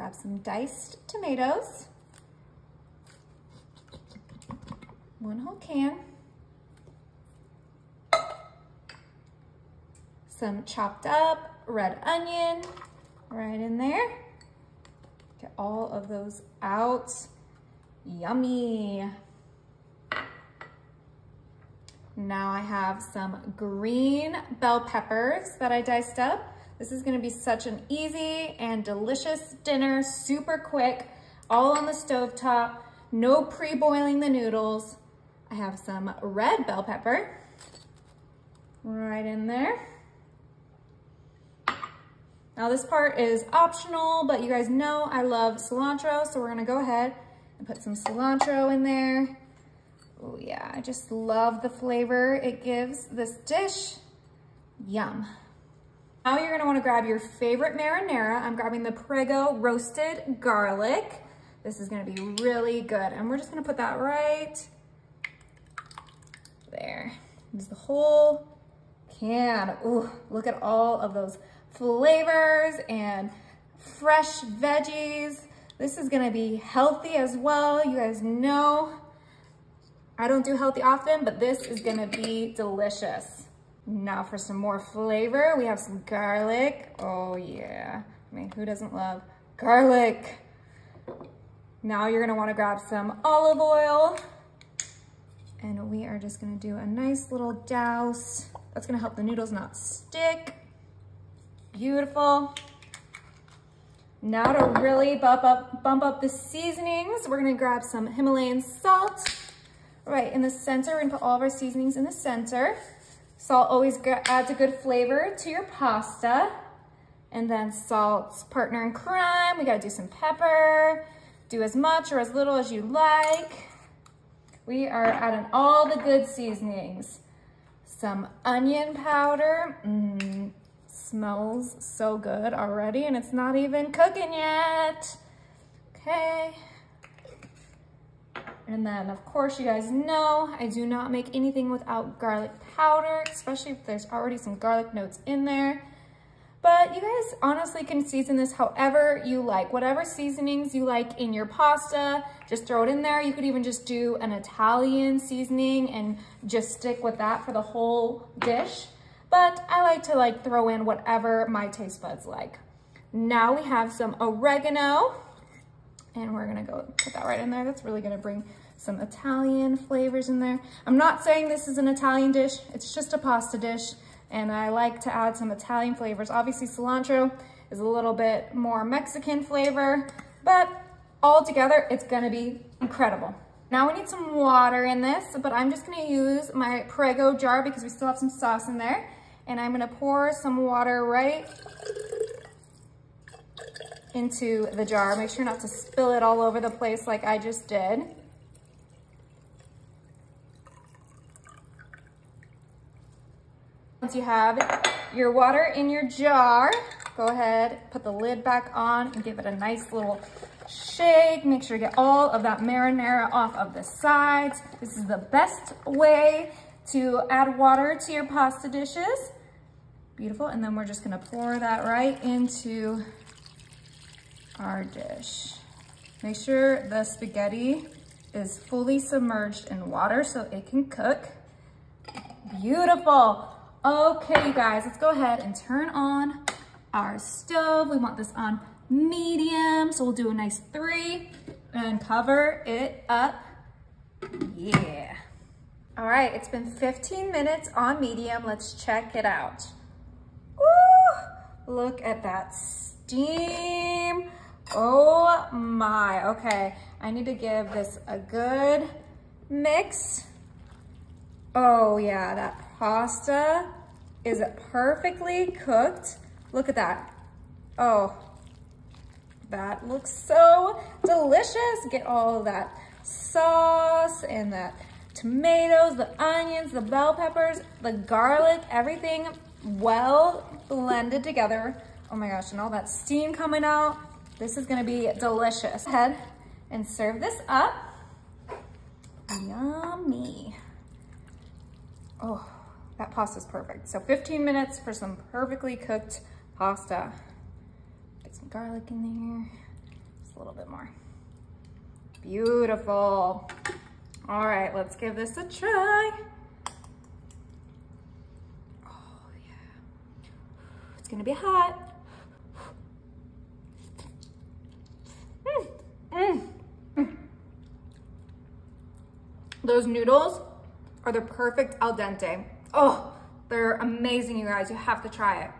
Grab some diced tomatoes. 1 whole can. Some chopped up red onion right in there. Get all of those out. Yummy. Now I have some green bell peppers that I diced up. This is gonna be such an easy and delicious dinner, super quick, all on the stovetop, no pre-boiling the noodles. I have some red bell pepper right in there. Now this part is optional, but you guys know I love cilantro, so we're gonna go ahead and put some cilantro in there. Oh yeah, I just love the flavor it gives this dish. Yum. Now you're gonna wanna grab your favorite marinara. I'm grabbing the Prego roasted garlic. This is gonna be really good. And we're just gonna put that right there. Use the whole can. Ooh, look at all of those flavors and fresh veggies. This is gonna be healthy as well. You guys know I don't do healthy often, but this is gonna be delicious. Now for some more flavor, we have some garlic. Oh yeah, I mean, who doesn't love garlic? Now you're gonna wanna grab some olive oil, and we are just gonna do a nice little douse. That's gonna help the noodles not stick. Beautiful. Now to really bump up the seasonings, we're gonna grab some Himalayan salt. Right in the center, we're gonna put all of our seasonings in the center. Salt always adds a good flavor to your pasta. And then salt's partner in crime. We gotta do some pepper. Do as much or as little as you like. We are adding all the good seasonings. Some onion powder. Smells so good already, and it's not even cooking yet. Okay. And then, of course, you guys know I do not make anything without garlic powder, especially if there's already some garlic notes in there. But you guys honestly can season this however you like. Whatever seasonings you like in your pasta, just throw it in there. You could even just do an Italian seasoning and just stick with that for the whole dish. But I like to throw in whatever my taste buds like. Now we have some oregano. And we're gonna go put that right in there. That's really gonna bring some Italian flavors in there. I'm not saying this is an Italian dish, it's just a pasta dish. And I like to add some Italian flavors. Obviously cilantro is a little bit more Mexican flavor, but all together, it's gonna be incredible. Now we need some water in this, but I'm just gonna use my Prego jar because we still have some sauce in there. And I'm gonna pour some water right into the jar. Make sure not to spill it all over the place like I just did. Once you have your water in your jar, go ahead, put the lid back on and give it a nice little shake. Make sure to get all of that marinara off of the sides. This is the best way to add water to your pasta dishes. Beautiful, and then we're just gonna pour that right into our dish. Make sure the spaghetti is fully submerged in water so it can cook. Beautiful. Okay, you guys, let's go ahead and turn on our stove. We want this on medium, so we'll do a nice 3 and cover it up. Yeah. All right, it's been 15 minutes on medium. Let's check it out. Woo! Look at that steam. Oh my, okay. I need to give this a good mix. Oh yeah, that pasta is perfectly cooked. Look at that. Oh, that looks so delicious. Get all of that sauce and that tomatoes, the onions, the bell peppers, the garlic, everything well blended together. Oh my gosh, and all that steam coming out. This is gonna be delicious. Go ahead and serve this up. Yummy. Oh, that pasta's perfect. So 15 minutes for some perfectly cooked pasta. Get some garlic in there. Beautiful. All right, let's give this a try. Oh yeah, it's gonna be hot. Those noodles are the perfect al dente. Oh, they're amazing, you guys. You have to try it.